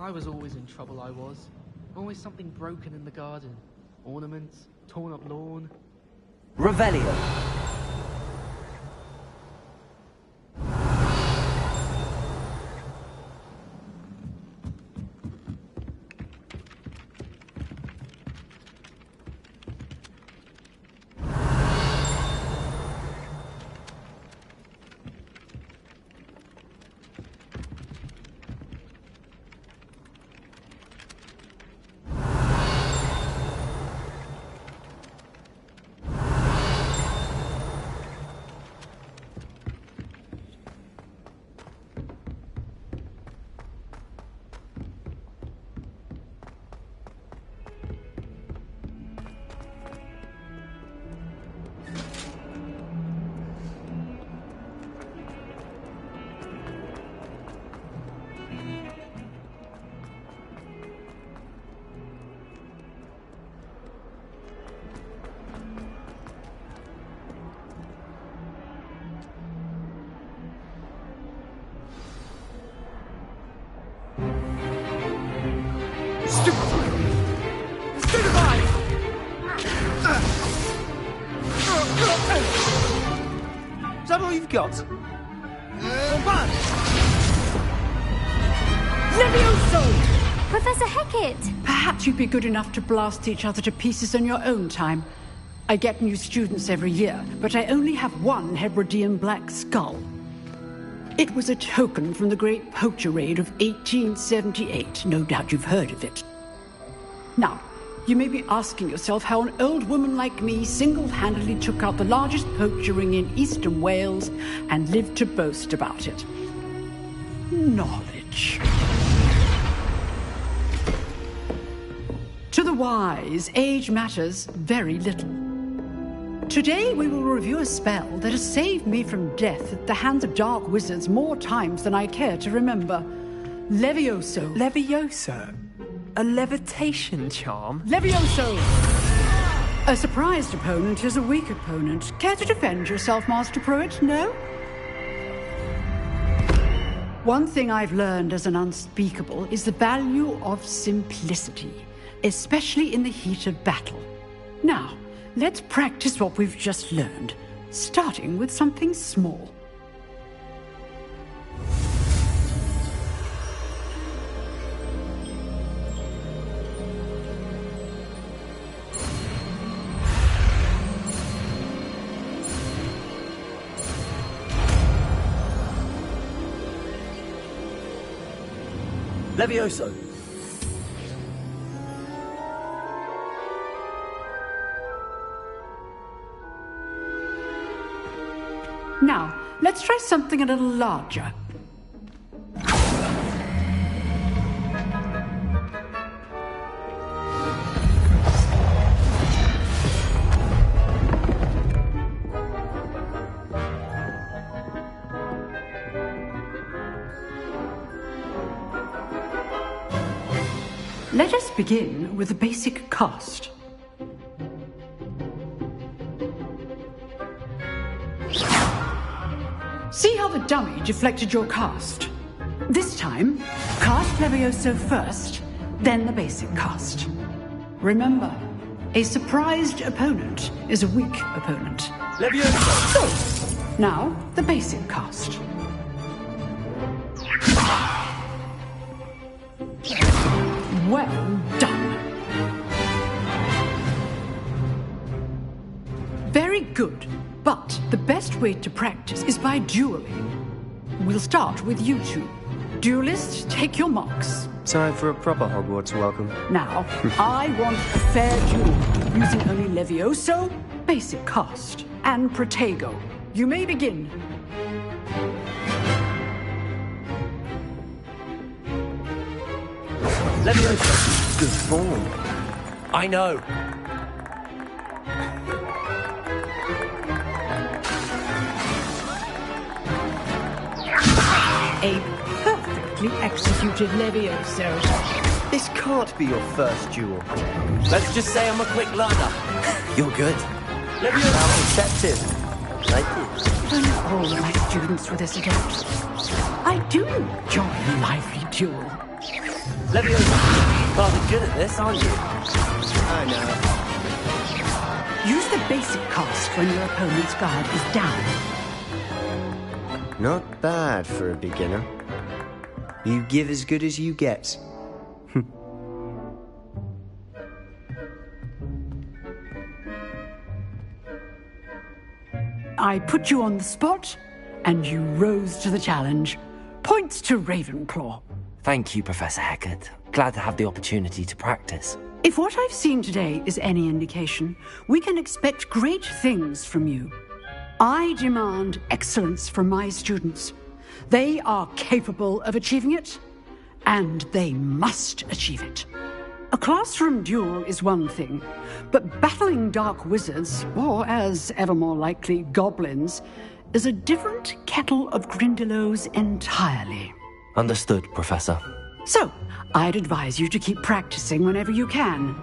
I was always in trouble, I was. Always something broken in the garden. Ornaments, torn up lawn. Revelio. Is that all you've got? Levioso! Professor Hecat! Perhaps you'd be good enough to blast each other to pieces on your own time. I get new students every year, but I only have one Hebridean black skull. It was a token from the Great Poacher Raid of 1878. No doubt you've heard of it. Now, you may be asking yourself how an old woman like me single-handedly took out the largest poacher ring in eastern Wales and lived to boast about it. Knowledge. To the wise, age matters very little. Today we will review a spell that has saved me from death at the hands of dark wizards more times than I care to remember. Levioso. Levioso? A levitation charm? Levioso! A surprised opponent is a weak opponent. Care to defend yourself, Master Pruitt? No? One thing I've learned as an unspeakable is the value of simplicity, especially in the heat of battle. Now, let's practice what we've just learned, starting with something small. Levioso. Now, let's try something a little larger. Let us begin with the basic cast. See how the dummy deflected your cast? This time, cast Levioso first, then the basic cast. Remember, a surprised opponent is a weak opponent. Levioso! So, now, the basic cast. Well done. Very good, but the best way to practice is by dueling. We'll start with you two. Duelists, take your marks. Time for a proper Hogwarts welcome. Now, I want a fair duel, using only Levioso, basic cast, and Protego. You may begin. Levioso. Good form. I know. A perfectly executed Levioso. This can't be your first duel. Let's just say I'm a quick learner. You're good. Levioso. Accepted. Thank you. If only all of my students were this adept. I do enjoy a lively duel. Leviosa, rather good at this, aren't you? I Use the basic cast when your opponent's guard is down. know. Not bad for a beginner. You give as good as you get. I put you on the spot, and you rose to the challenge. Points to Ravenclaw. Thank you, Professor Hecat. Glad to have the opportunity to practice. If what I've seen today is any indication, we can expect great things from you. I demand excellence from my students. They are capable of achieving it, and they must achieve it. A classroom duel is one thing, but battling dark wizards, or as ever more likely, goblins, is a different kettle of Grindylows entirely. Understood, Professor. So, I'd advise you to keep practicing whenever you can.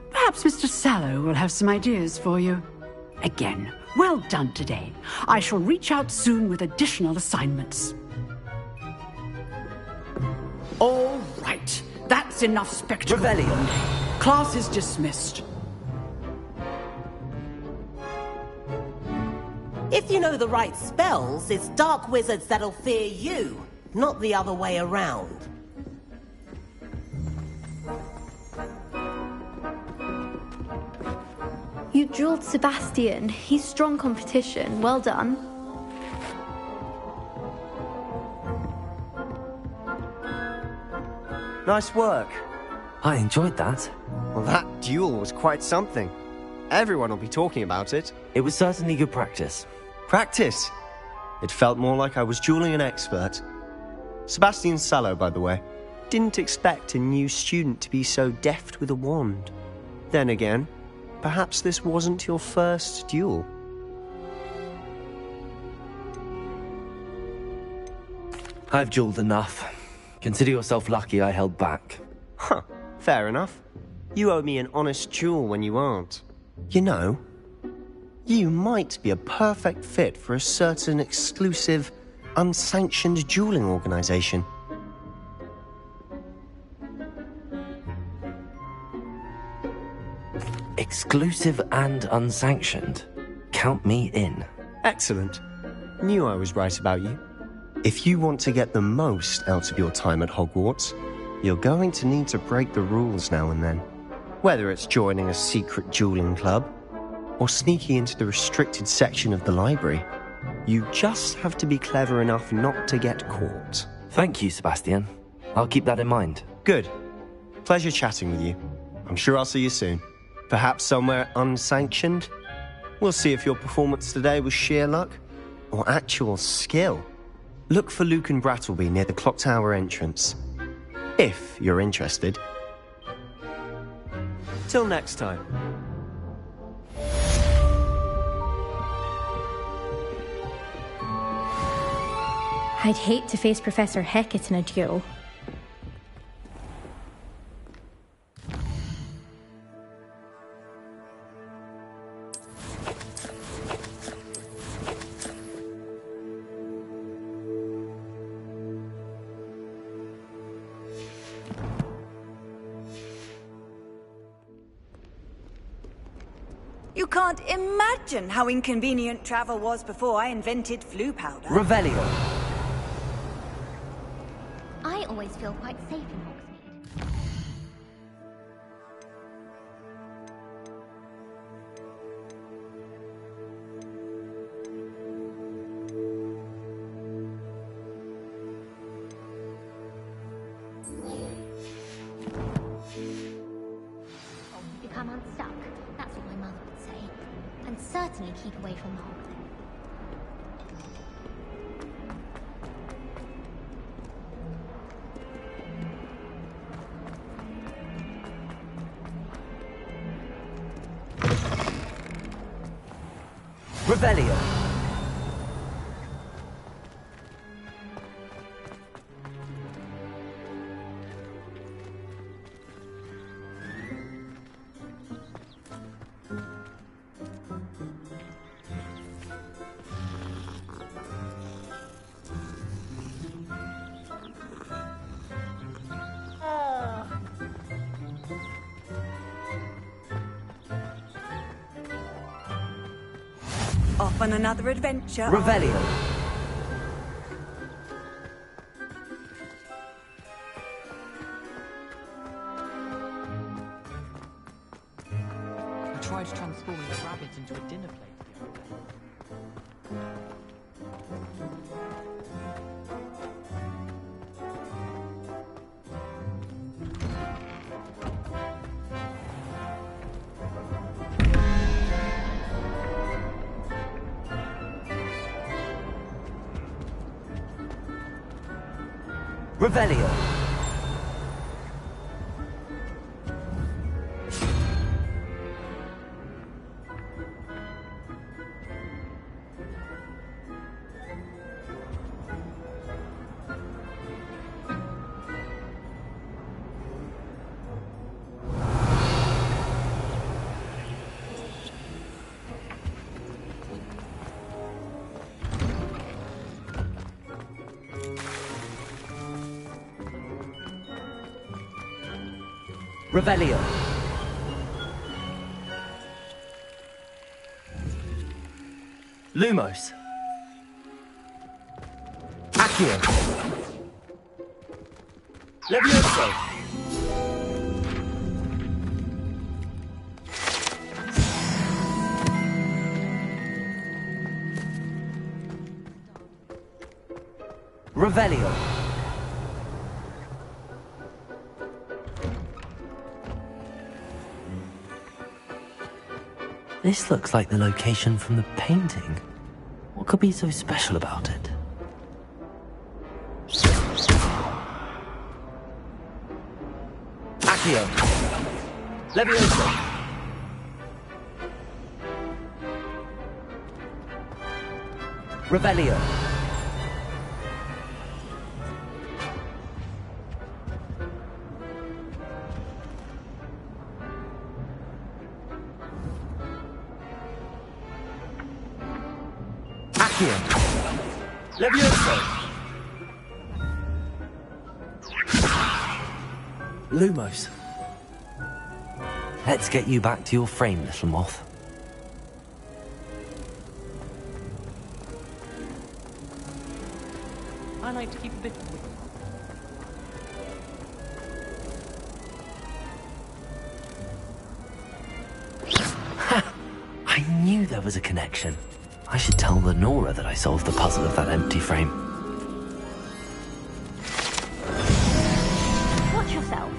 Perhaps Mr. Sallow will have some ideas for you. Again, well done today. I shall reach out soon with additional assignments. All right. That's enough spectacle. Revelio. Class is dismissed. If you know the right spells, it's dark wizards that'll fear you, not the other way around. You drilled Sebastian. He's strong competition. Well done. Nice work. I enjoyed that. Well, that duel was quite something. Everyone will be talking about it. It was certainly good practice. Practice. It felt more like I was dueling an expert. Sebastian Sallow, by the way. Didn't expect a new student to be so deft with a wand. Then again, perhaps this wasn't your first duel. I've dueled enough. Consider yourself lucky I held back. Huh, fair enough. You owe me an honest duel when you aren't. You know, you might be a perfect fit for a certain exclusive, unsanctioned dueling organization. Exclusive and unsanctioned. Count me in. Excellent. Knew I was right about you. If you want to get the most out of your time at Hogwarts, you're going to need to break the rules now and then. Whether it's joining a secret dueling club, or sneaking into the restricted section of the library, you just have to be clever enough not to get caught. Thank you, Sebastian. I'll keep that in mind. Good. Pleasure chatting with you. I'm sure I'll see you soon. Perhaps somewhere unsanctioned? We'll see if your performance today was sheer luck, or actual skill. Look for Luke and Brattleby near the clock tower entrance. If you're interested. Till next time. I'd hate to face Professor Hecat in a duel. You can't imagine how inconvenient travel was before I invented flu powder. Revelio. I always feel quite safe in Hogsmeade. Become unstuck. That's what my mother would say. And certainly keep away from the Hog. Revelio. Off on another adventure. Revelio. I tried transforming the rabbit into a dinner plate the other day. Revelio. Revelio. Lumos. Accio. Levioso. Revelio. This looks like the location from the painting. What could be so special about it? Accio. Levioso. Revelio. Accio. Levioso. Lumos. Let's get you back to your frame, little moth. I like to keep a bit of wiggle. I knew there was a connection. I should tell Lenora that I solved the puzzle of that empty frame. Watch yourself.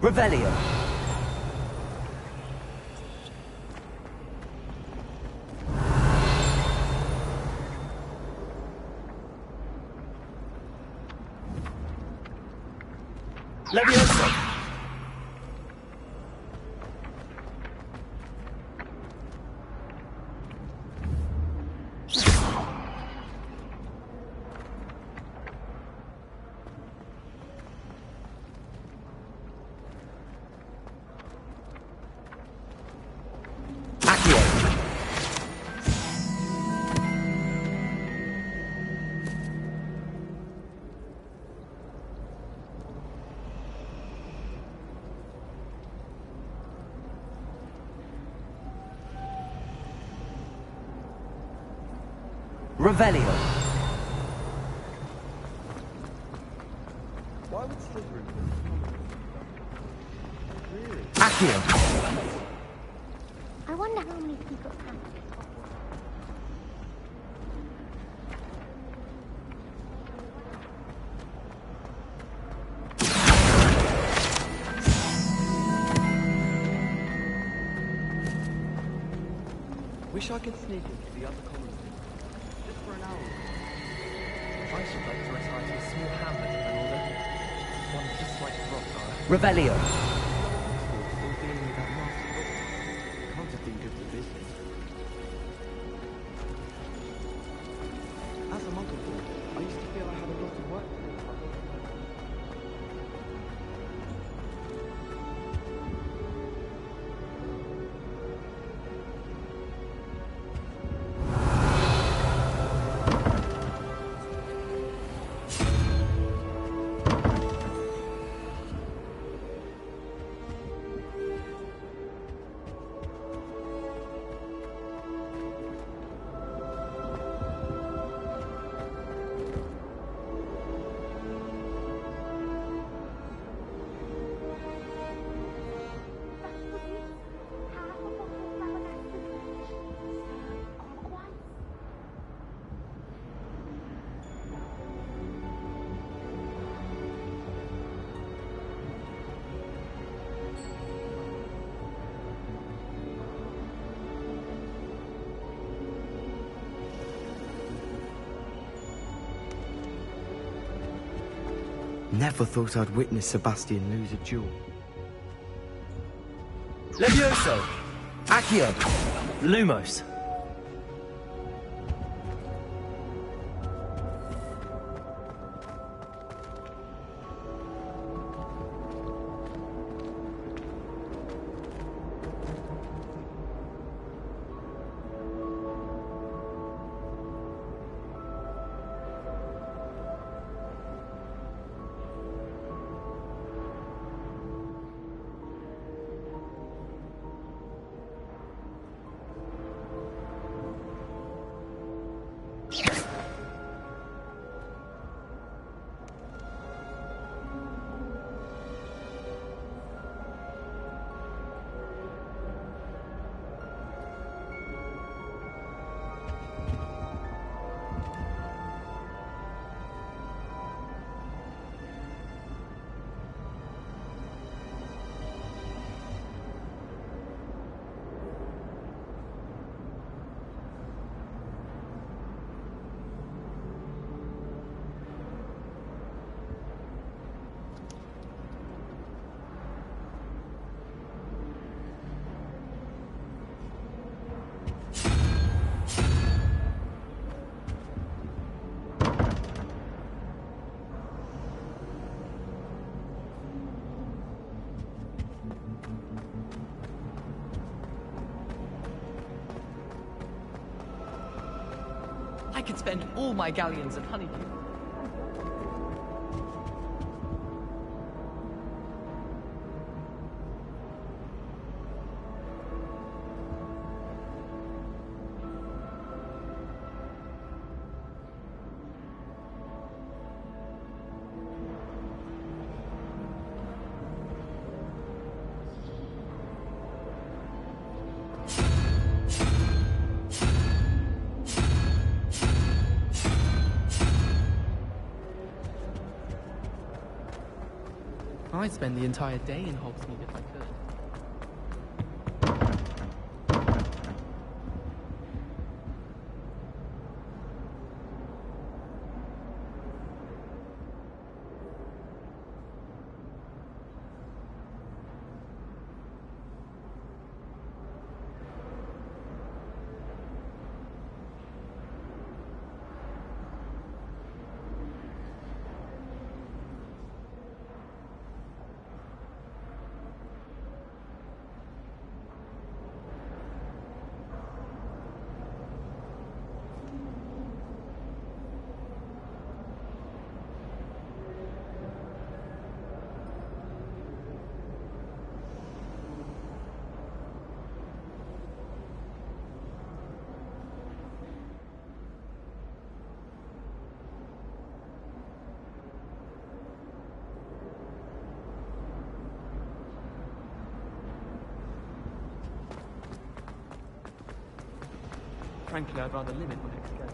Revelio. Levioso. Accio. Revelio. Why would Slytherin really? Accio. I wonder how many secret passages Wish I could sneak into the other commons room, just for an hour. I should like to retire to a small hamlet of an order. One just like Rockfire. Revelio. Still dealing with that nasty book. Can't have been good for business. As a muggle boy, I used to feel I had a lot of work to do. Never thought I'd witness Sebastian lose a duel. Levioso. Accio. Lumos. I could spend all my galleons at Honeydew. I'd spend the entire day in Hogsmeade if I could. Frankly, I'd rather limit my next go.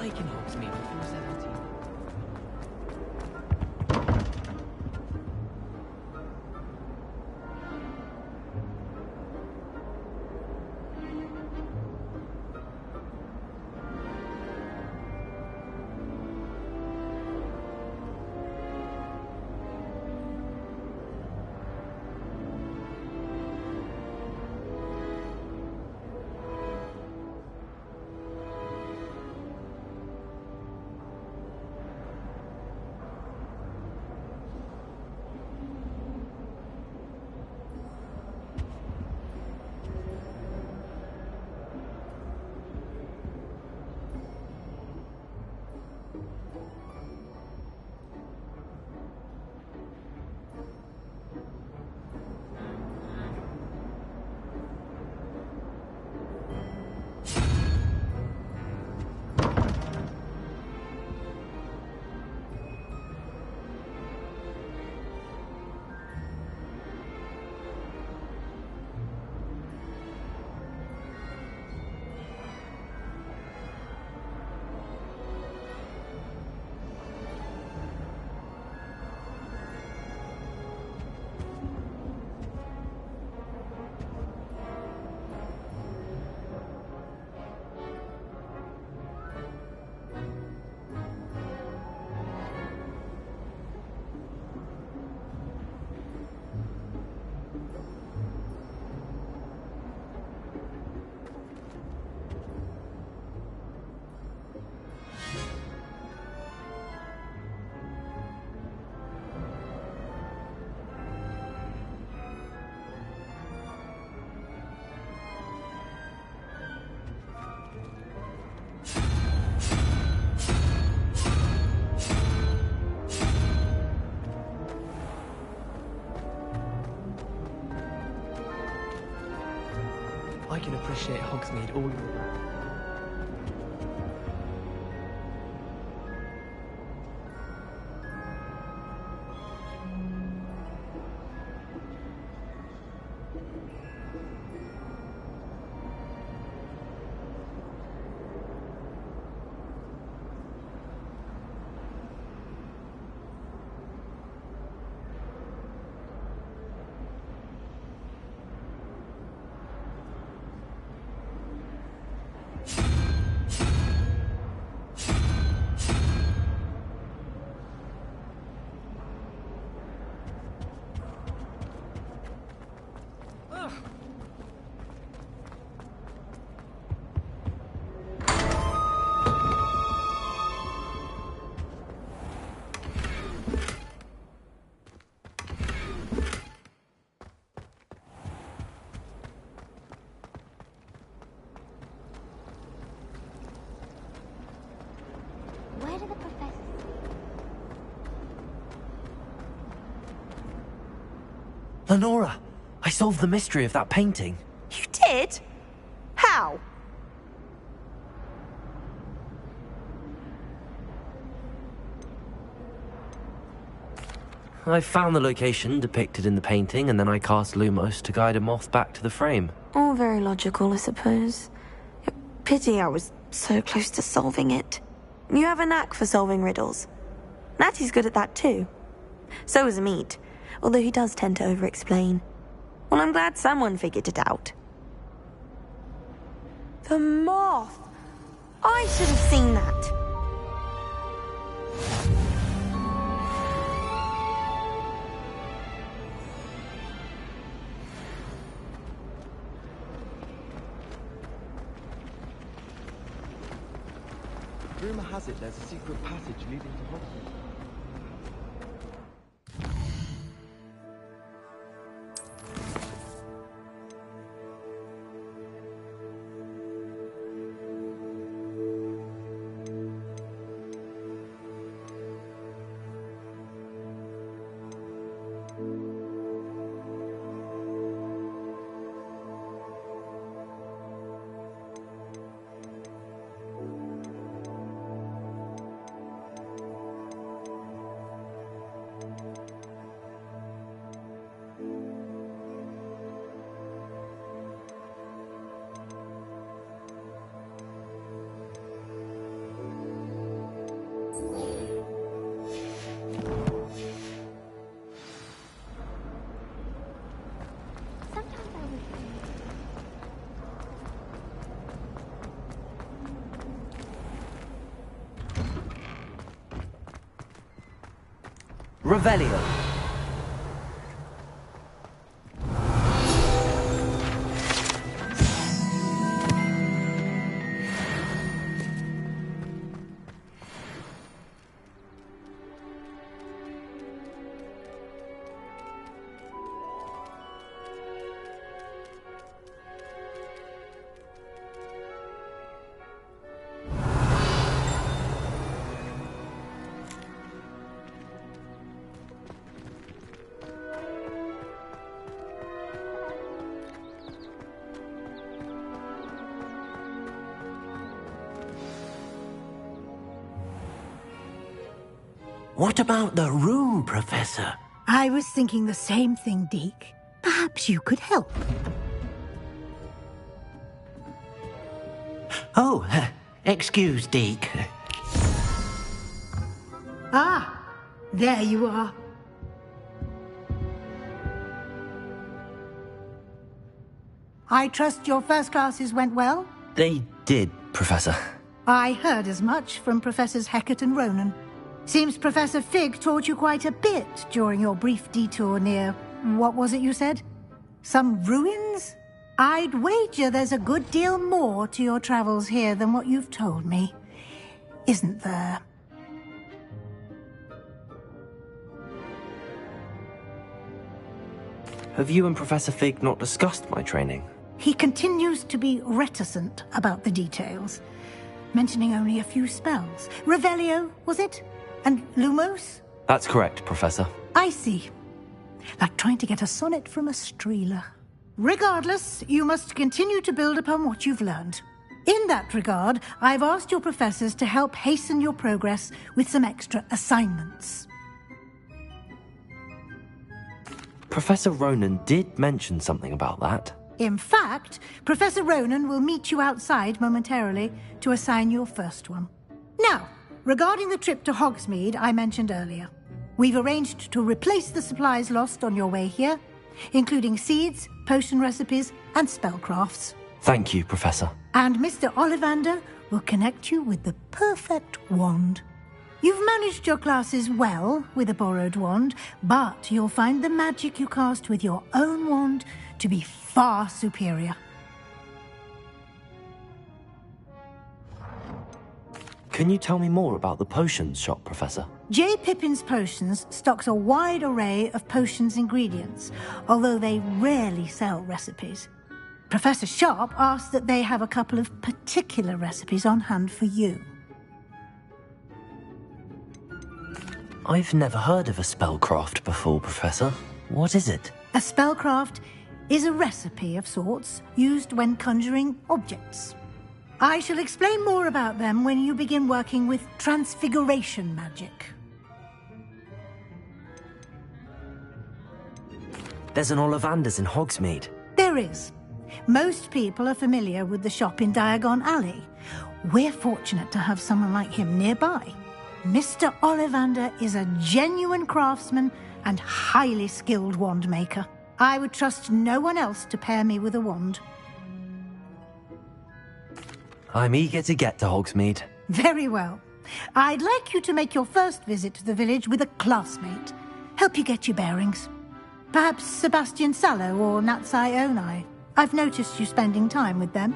like in Hogsmeade before 17. I can appreciate Hogsmeade all year round. Where do the professors... Lenora! I solved the mystery of that painting. You did? How? I found the location depicted in the painting, and then I cast Lumos to guide a moth back to the frame. All very logical, I suppose. Pity I was so close to solving it. You have a knack for solving riddles. Natty's good at that too. So is Meat, although he does tend to over-explain. Well, I'm glad someone figured it out. The moth! I should have seen that. Rumour has it there's a secret passage leading to Hogwarts. Revelio. What about the room, Professor? I was thinking the same thing, Deke. Perhaps you could help. Oh, excuse, Deke. Ah, there you are. I trust your first classes went well? They did, Professor. I heard as much from Professors Hecat and Ronan. Seems Professor Fig taught you quite a bit during your brief detour near... what was it you said? Some ruins? I'd wager there's a good deal more to your travels here than what you've told me. Isn't there? Have you and Professor Fig not discussed my training? He continues to be reticent about the details, mentioning only a few spells. Revelio, was it? And Lumos? That's correct, Professor. I see. Like trying to get a sonnet from a streeler. Regardless, you must continue to build upon what you've learned. In that regard, I've asked your professors to help hasten your progress with some extra assignments. Professor Ronan did mention something about that. In fact, Professor Ronan will meet you outside momentarily to assign your first one. Now, regarding the trip to Hogsmeade I mentioned earlier, we've arranged to replace the supplies lost on your way here, including seeds, potion recipes, and spellcrafts. Thank you, Professor. And Mr. Ollivander will connect you with the perfect wand. You've managed your classes well with a borrowed wand, but you'll find the magic you cast with your own wand to be far superior. Can you tell me more about the potions shop, Professor? J. Pippin's Potions stocks a wide array of potions ingredients, although they rarely sell recipes. Professor Sharp asked that they have a couple of particular recipes on hand for you. I've never heard of a spellcraft before, Professor. What is it? A spellcraft is a recipe of sorts used when conjuring objects. I shall explain more about them when you begin working with transfiguration magic. There's an Ollivander's in Hogsmeade. There is. Most people are familiar with the shop in Diagon Alley. We're fortunate to have someone like him nearby. Mr. Ollivander is a genuine craftsman and highly skilled wand maker. I would trust no one else to pair me with a wand. I'm eager to get to Hogsmeade. Very well. I'd like you to make your first visit to the village with a classmate. Help you get your bearings. Perhaps Sebastian Sallow or Natsai Onai. I've noticed you spending time with them.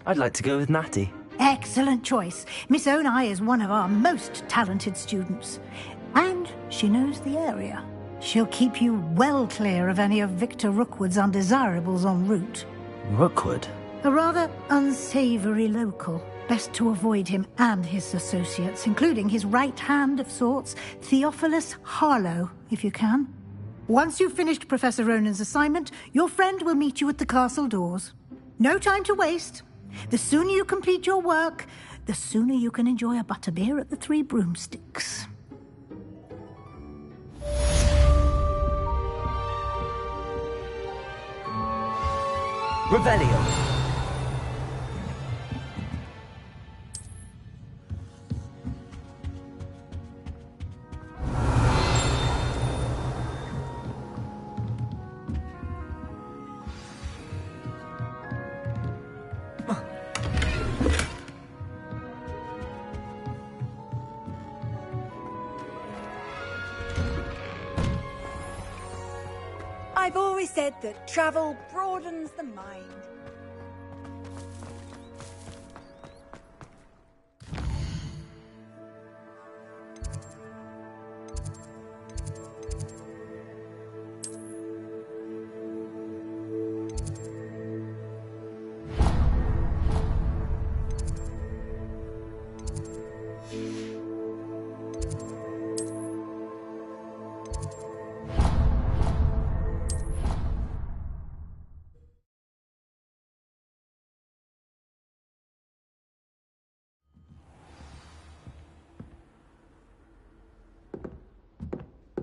I'd like to go with Natty. Excellent choice. Miss Onai is one of our most talented students. And she knows the area. She'll keep you well clear of any of Victor Rookwood's undesirables en route. Rookwood? A rather unsavoury local. Best to avoid him and his associates, including his right hand of sorts, Theophilus Harlow, if you can. Once you've finished Professor Ronan's assignment, your friend will meet you at the castle doors. No time to waste. The sooner you complete your work, the sooner you can enjoy a butterbeer at the Three Broomsticks. Revelio. I've always said that travel broadens the mind.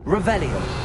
Revelio.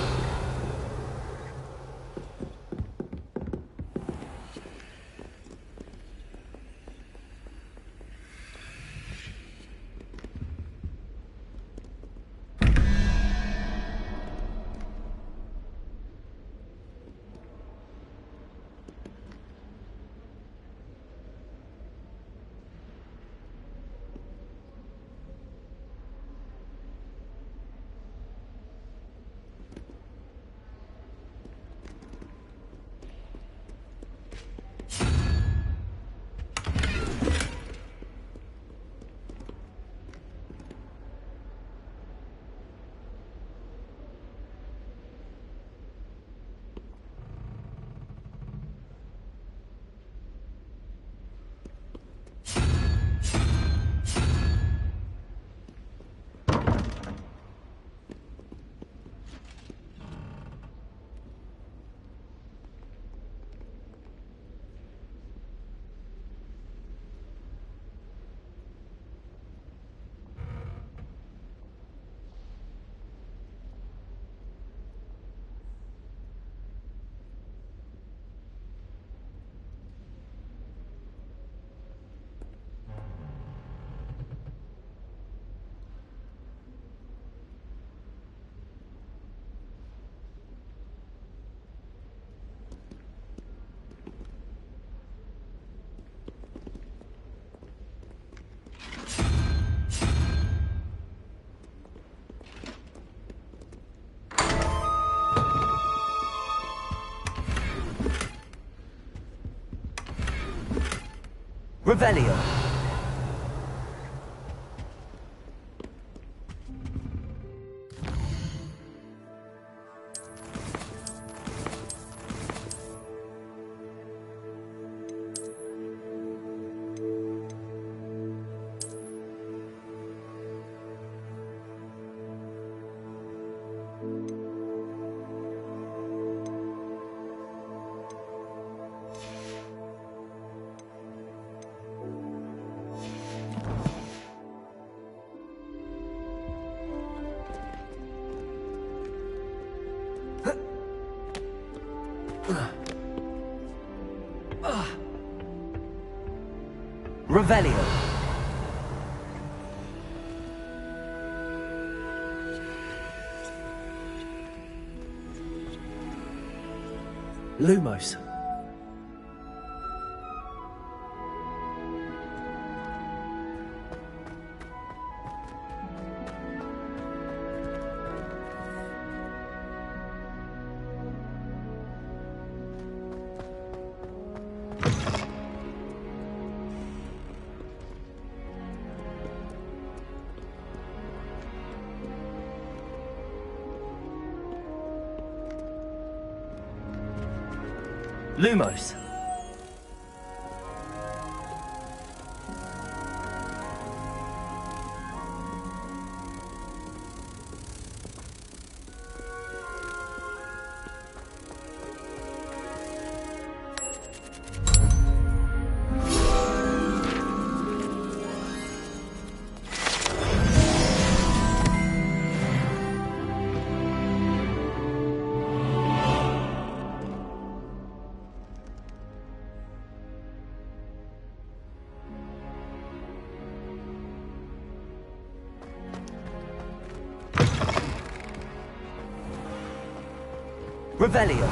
Revelio. Revelio. Lumos. Lumos. Revelio.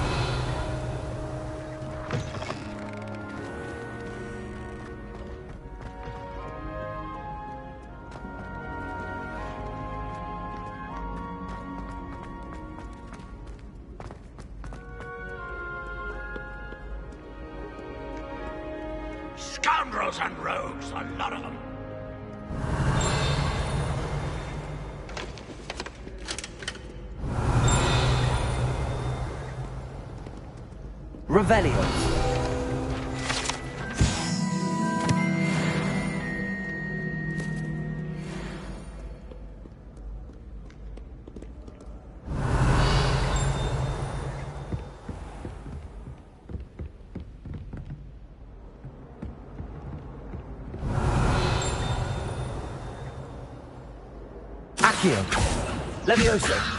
Scoundrels and rogues, a lot of them. Revelio. Accio. Levioso.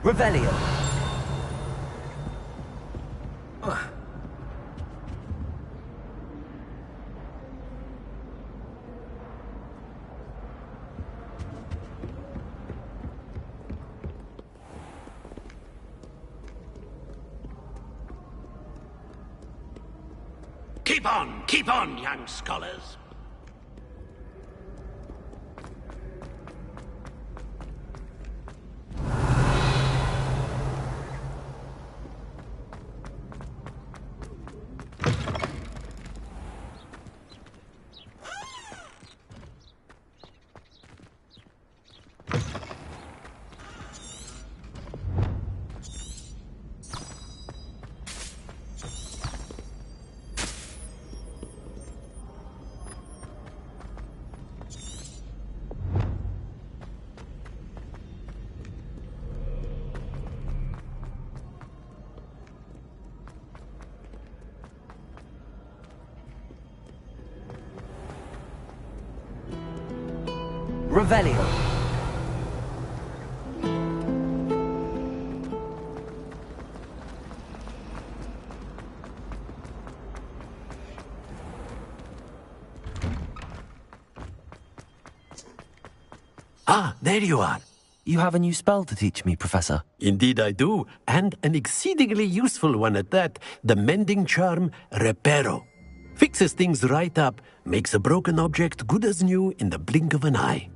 Revelio. Keep on, young scholars. Revelio. Ah, there you are. You have a new spell to teach me, Professor. Indeed I do, and an exceedingly useful one at that. The mending charm, Reparo. Fixes things right up, makes a broken object good as new in the blink of an eye.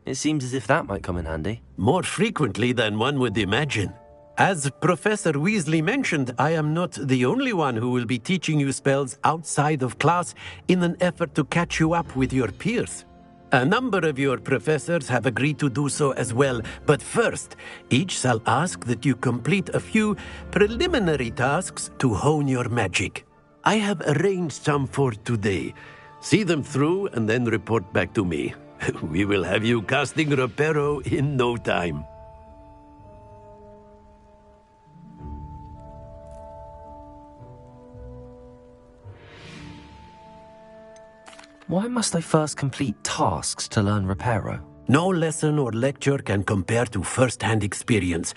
It seems as if that might come in handy. More frequently than one would imagine. As Professor Weasley mentioned, I am not the only one who will be teaching you spells outside of class in an effort to catch you up with your peers. A number of your professors have agreed to do so as well, but first, each shall ask that you complete a few preliminary tasks to hone your magic. I have arranged some for today. See them through and then report back to me. We will have you casting Reparo in no time. Why must I first complete tasks to learn Reparo? No lesson or lecture can compare to first-hand experience,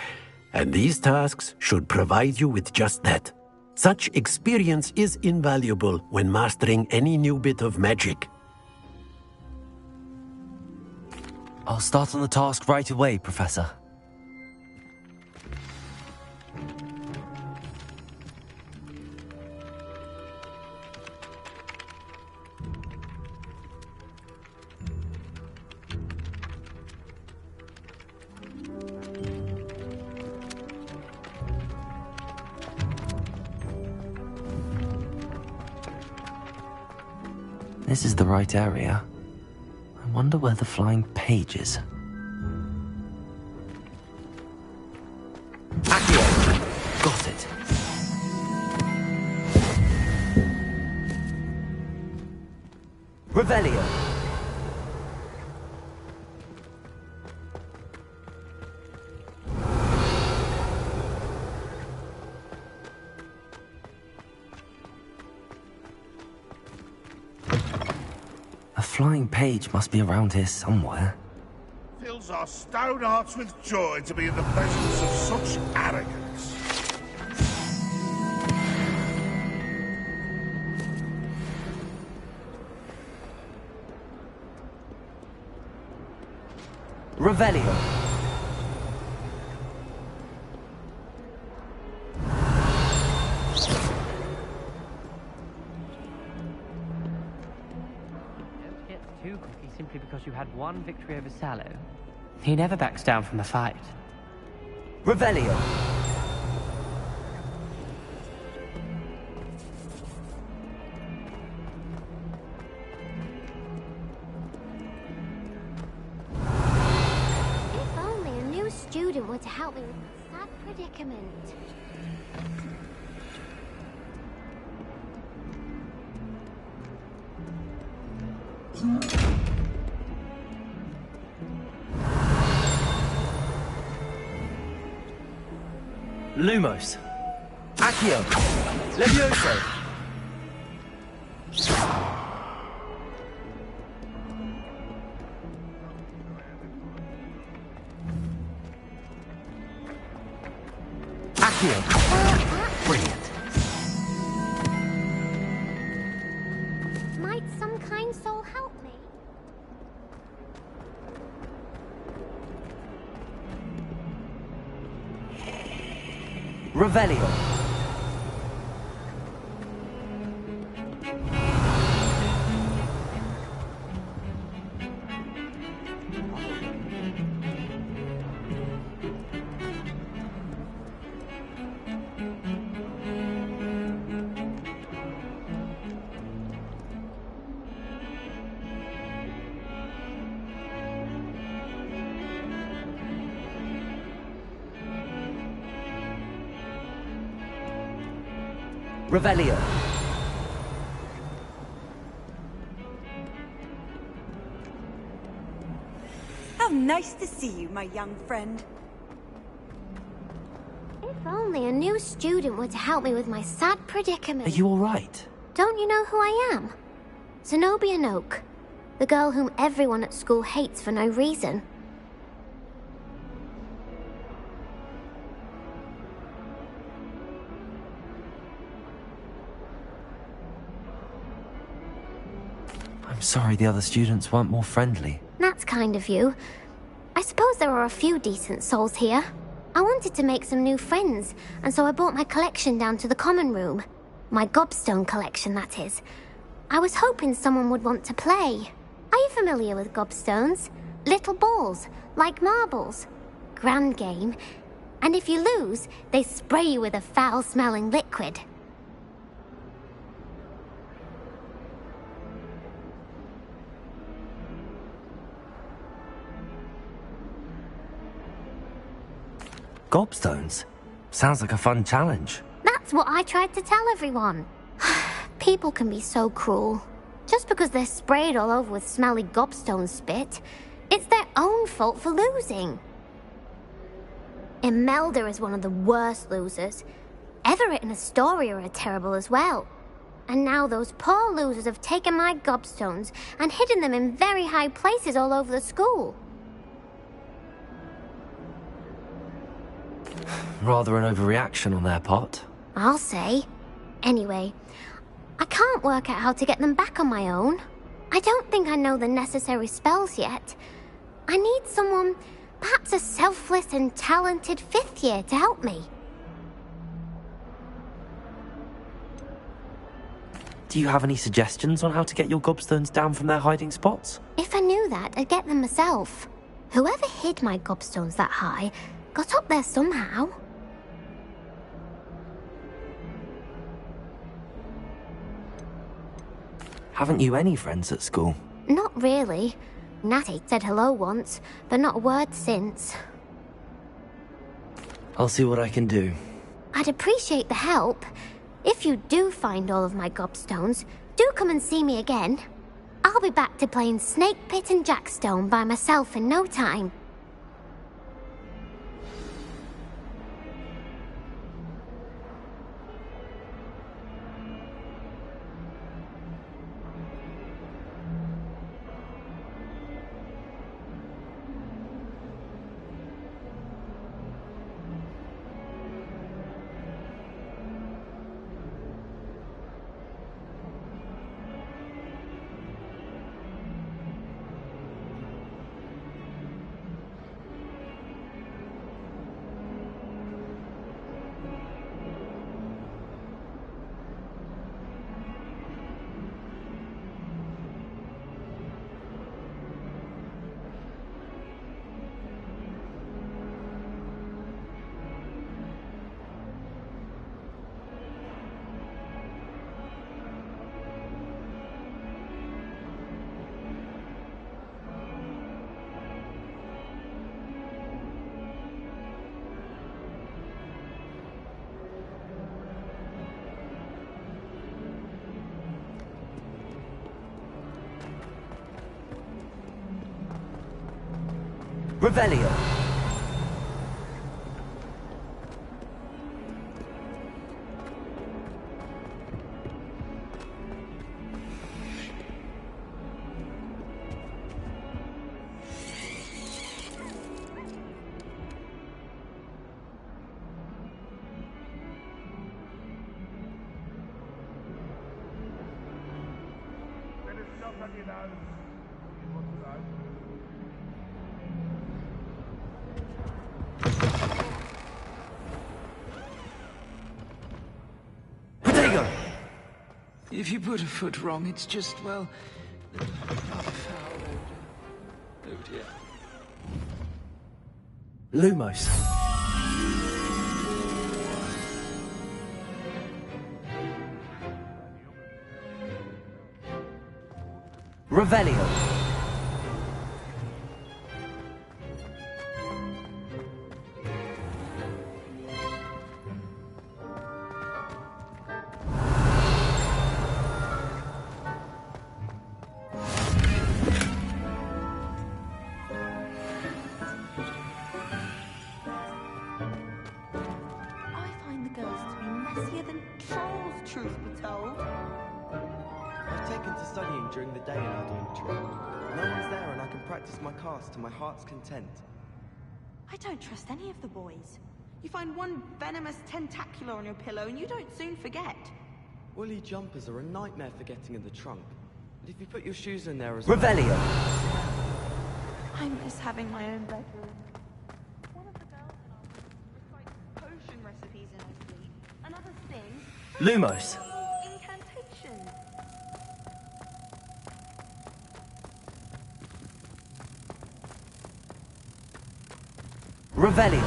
and these tasks should provide you with just that. Such experience is invaluable when mastering any new bit of magic. I'll start on the task right away, Professor. This is the right area. I wonder where the flying page is. Revelio. A flying page must be around here somewhere. Fills our stout hearts with joy to be in the presence of such arrogance. Revelio. Don't get too cocky simply because you had one victory over Sallow. He never backs down from a fight. Revelio. If only a new student were to help me with my sad predicament. Lumos. Accio. Levioso. Accio. Brilliant. Might some kind soul help me? Revelio. Revelio. How nice to see you, my young friend. If only a new student were to help me with my sad predicament. Are you alright? Don't you know who I am? Zenobia Noak, the girl whom everyone at school hates for no reason. I'm sorry the other students weren't more friendly. That's kind of you. I suppose there are a few decent souls here. I wanted to make some new friends, and so I brought my collection down to the common room. My gobstone collection, that is. I was hoping someone would want to play. Are you familiar with gobstones? Little balls, like marbles. Grand game. And if you lose, they spray you with a foul-smelling liquid. Gobstones? Sounds like a fun challenge. That's what I tried to tell everyone. People can be so cruel. Just because they're sprayed all over with smelly gobstone spit, it's their own fault for losing. Imelda is one of the worst losers. Everett and Astoria are terrible as well. And now those poor losers have taken my gobstones and hidden them in very high places all over the school. Rather an overreaction on their part. I'll say. Anyway, I can't work out how to get them back on my own. I don't think I know the necessary spells yet. I need someone, perhaps a selfless and talented fifth year to help me. Do you have any suggestions on how to get your gobstones down from their hiding spots? If I knew that, I'd get them myself. Whoever hid my gobstones that high got up there somehow. Haven't you any friends at school? Not really. Natty said hello once, but not a word since. I'll see what I can do. I'd appreciate the help. If you do find all of my gobstones, do come and see me again. I'll be back to playing Snake Pit and Jackstone by myself in no time. Revelio. If you put a foot wrong, it's just, well, a foul odor. Oh dear. Lumos. Revelio. To my heart's content. I don't trust any of the boys. You find one venomous tentacular on your pillow and you don't soon forget. Woolly jumpers are a nightmare for getting in the trunk. And if you put your shoes in there as Revelio. well... I miss having my own bedroom. One of the girls in our room recites potion recipes in her sleep. Another sings... Lumos. Incantations. Revelio.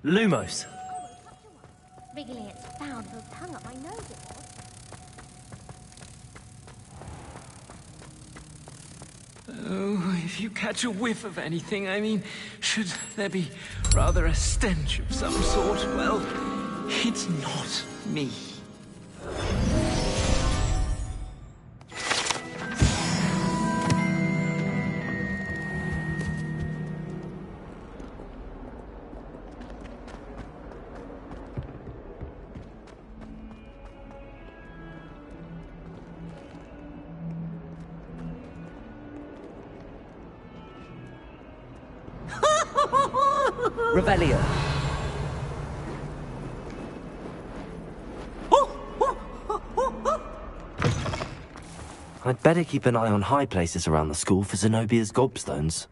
Lumos. Wriggling its foul little tongue up my nose it was. Oh, if you catch a whiff of anything, I mean, should there be rather a stench of some sort, well, it's not me. Revelio. I'd better keep an eye on high places around the school for Zenobia's gobstones.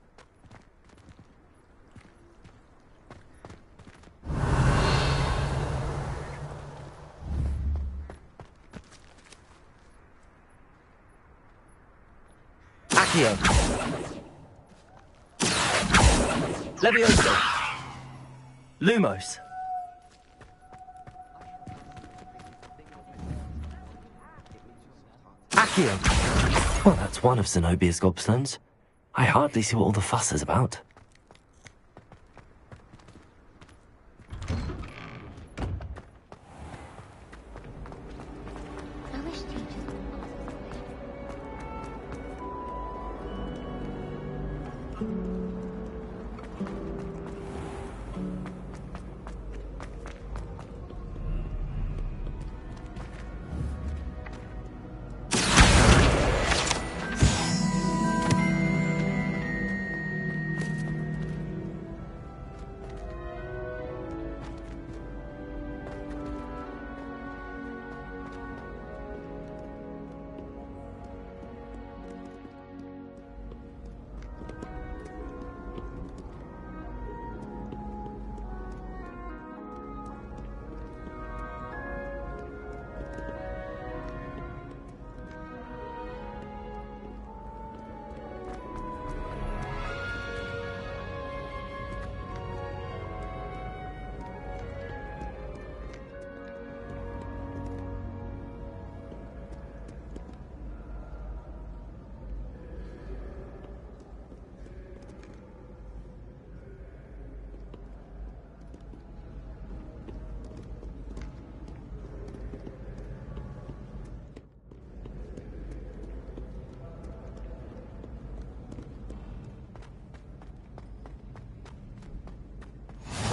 Accio. Levioso. Lumos. Accio. Well, that's one of Zenobia's gobstones. I hardly see what all the fuss is about.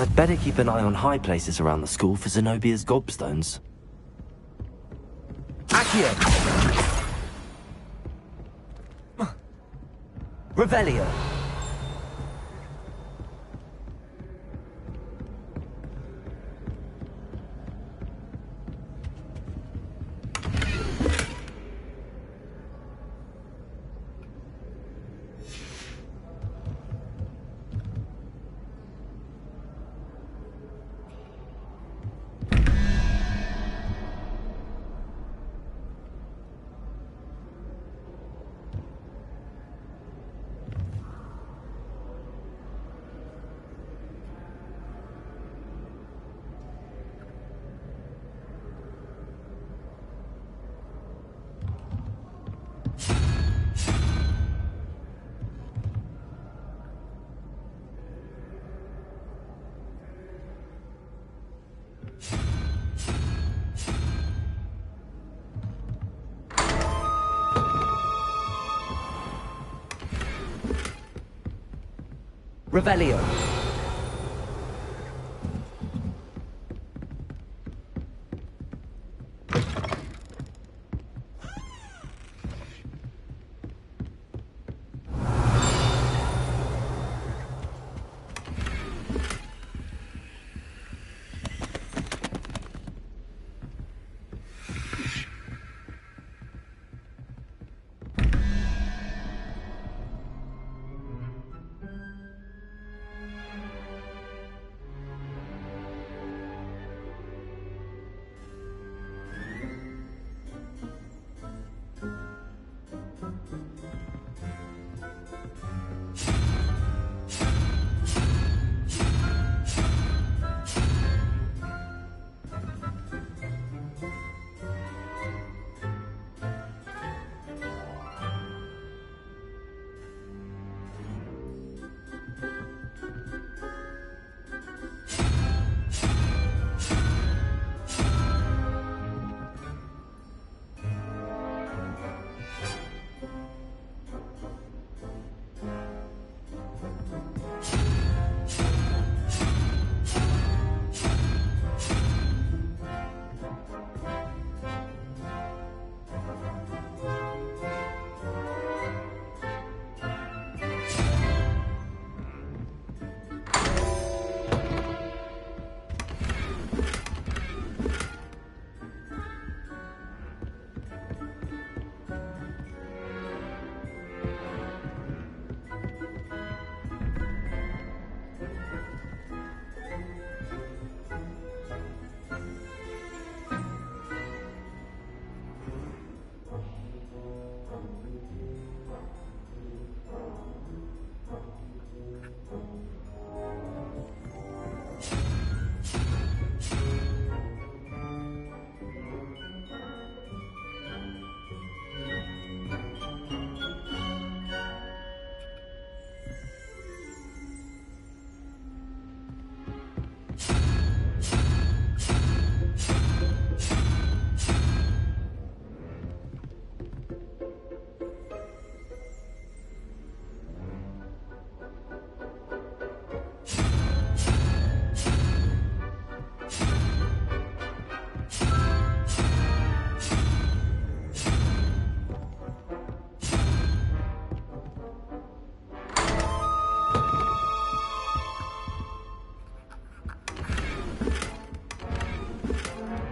I'd better keep an eye on high places around the school for Zenobia's gobstones. Accio! Revelio! Revelio.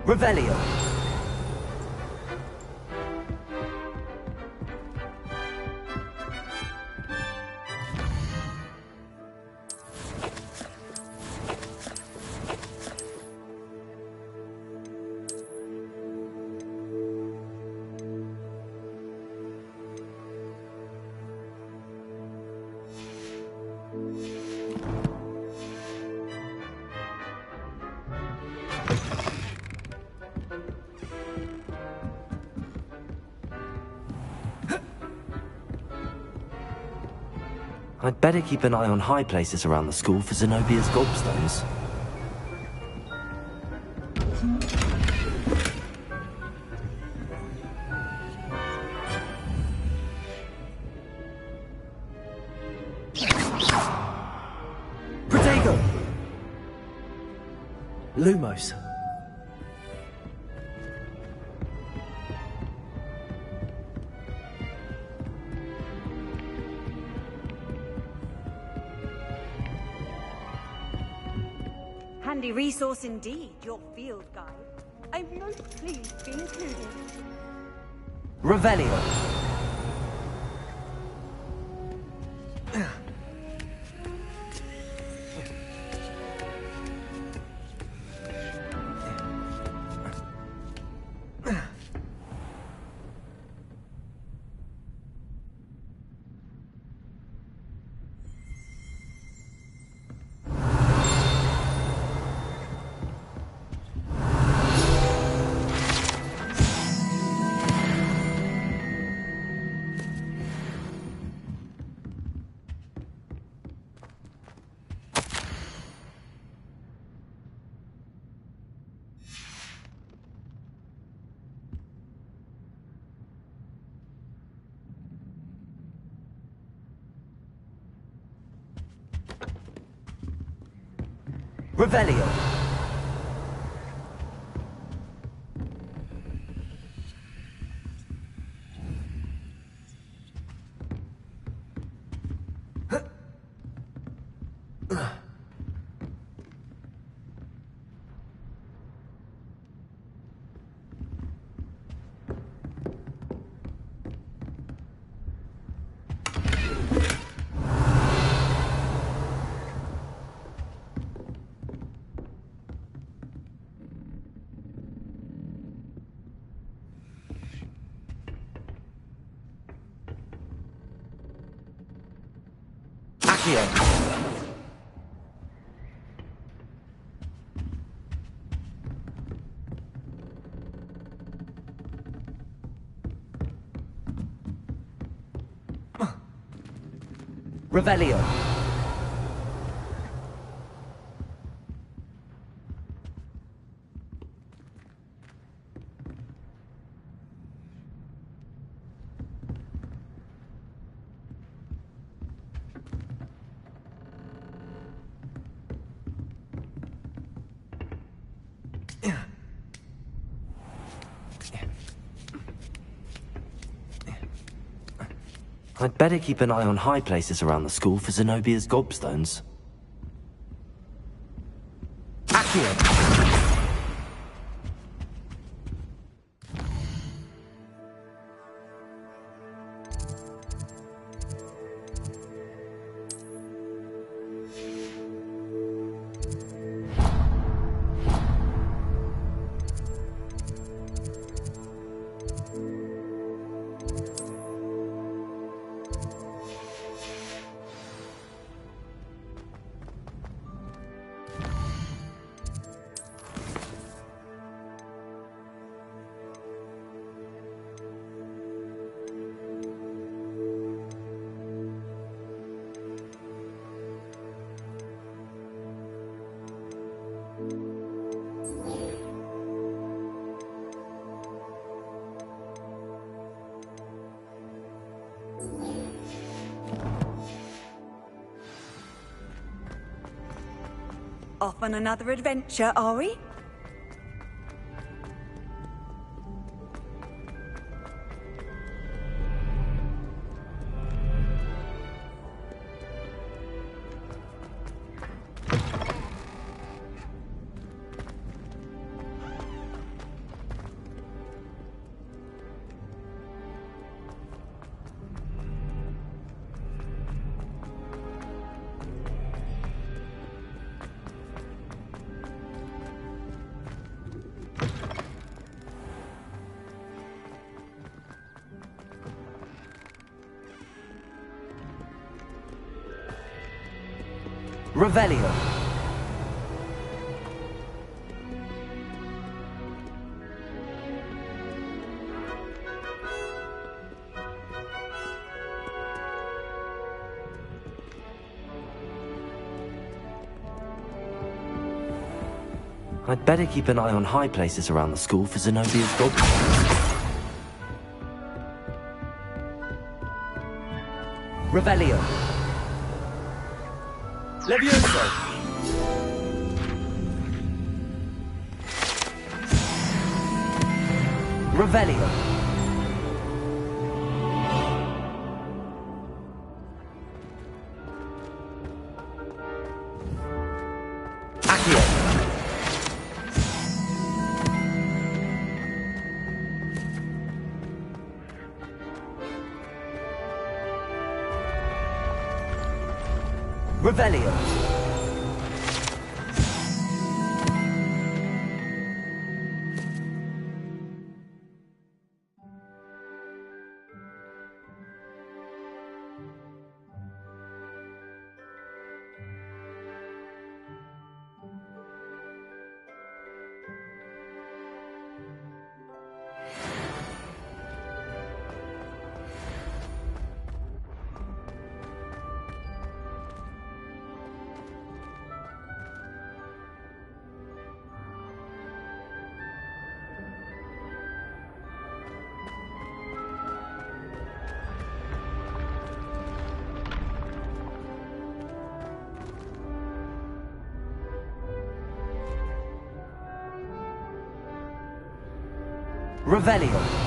Revelio. I'd better keep an eye on high places around the school for Zenobia's gobstones. Protego! Lumos. Handy resource indeed, your field guide. I'm most pleased to be included. Revelio. Revelio. Revelio. I'd better keep an eye on high places around the school for Zenobia's gobstones. Accio! Off on another adventure, are we? Revelio. I'd better keep an eye on high places around the school for Zenobia's gobstones. Revelio. Levioso! Revelio. Accio. Revelio. Revelio.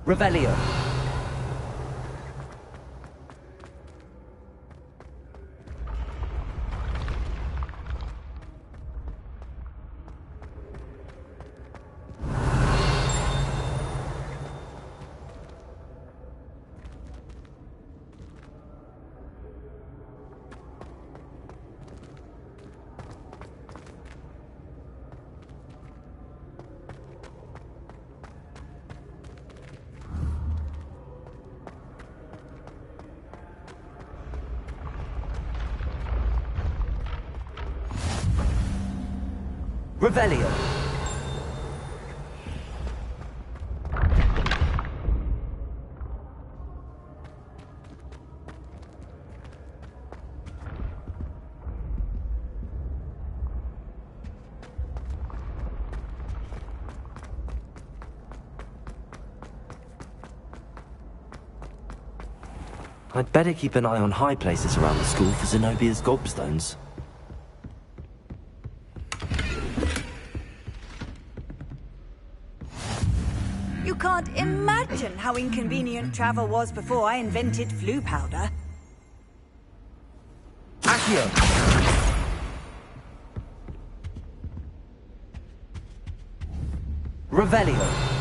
Revelio. Revelio. I'd better keep an eye on high places around the school for Zenobia's gobstones. You can't imagine how inconvenient travel was before I invented flu powder. Accio! Revelio!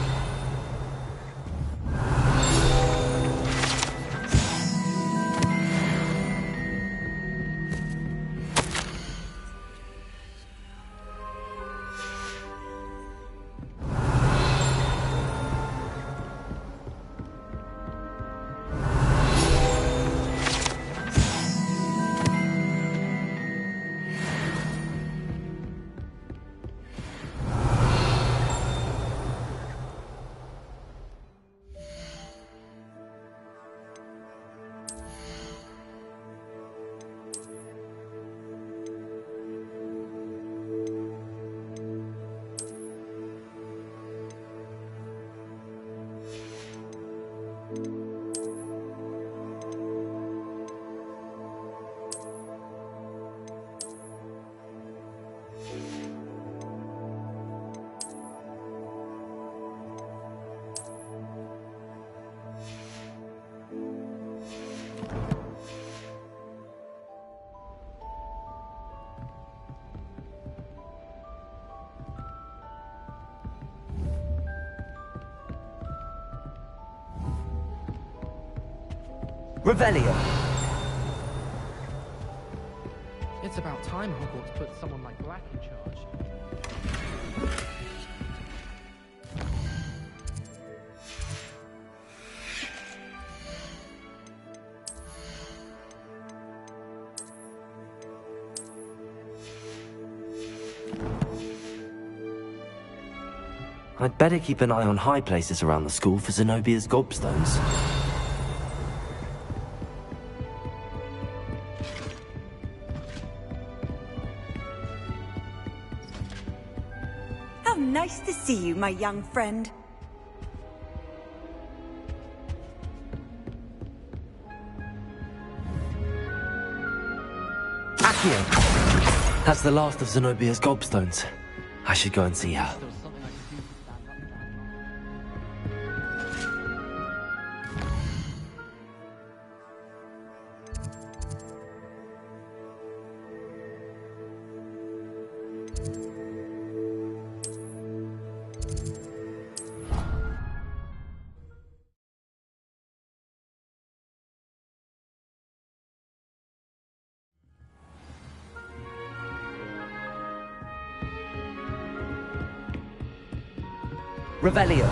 Revelio. It's about time Hogwarts put someone like Black in charge. I'd better keep an eye on high places around the school for Zenobia's gobstones. How nice to see you, my young friend. Accio! That's the last of Zenobia's gobstones. I should go and see her. Revelio.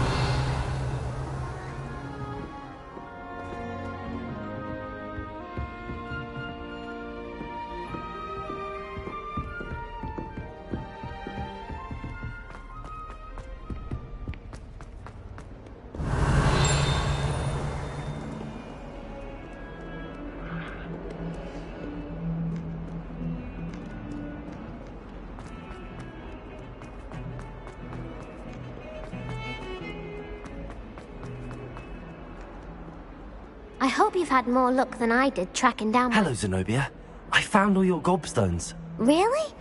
I hope you've had more luck than I did tracking down... Hello, Zenobia. I found all your gobstones. Really?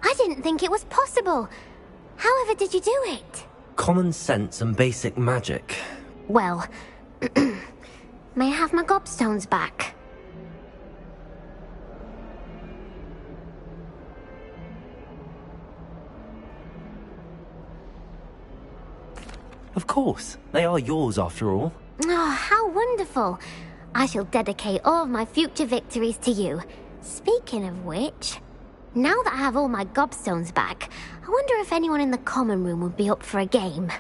I didn't think it was possible. However did you do it? Common sense and basic magic. Well, may I have my gobstones back? Of course. They are yours after all. Oh, how wonderful. I shall dedicate all of my future victories to you. Speaking of which, now that I have all my gobstones back, I wonder if anyone in the common room would be up for a game.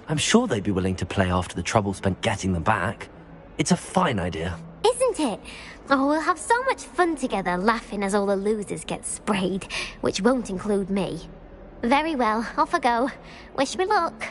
I'm sure they'd be willing to play after the trouble spent getting them back. It's a fine idea. Isn't it? Oh, we'll have so much fun together laughing as all the losers get sprayed, which won't include me. Very well, off I go. Wish me luck.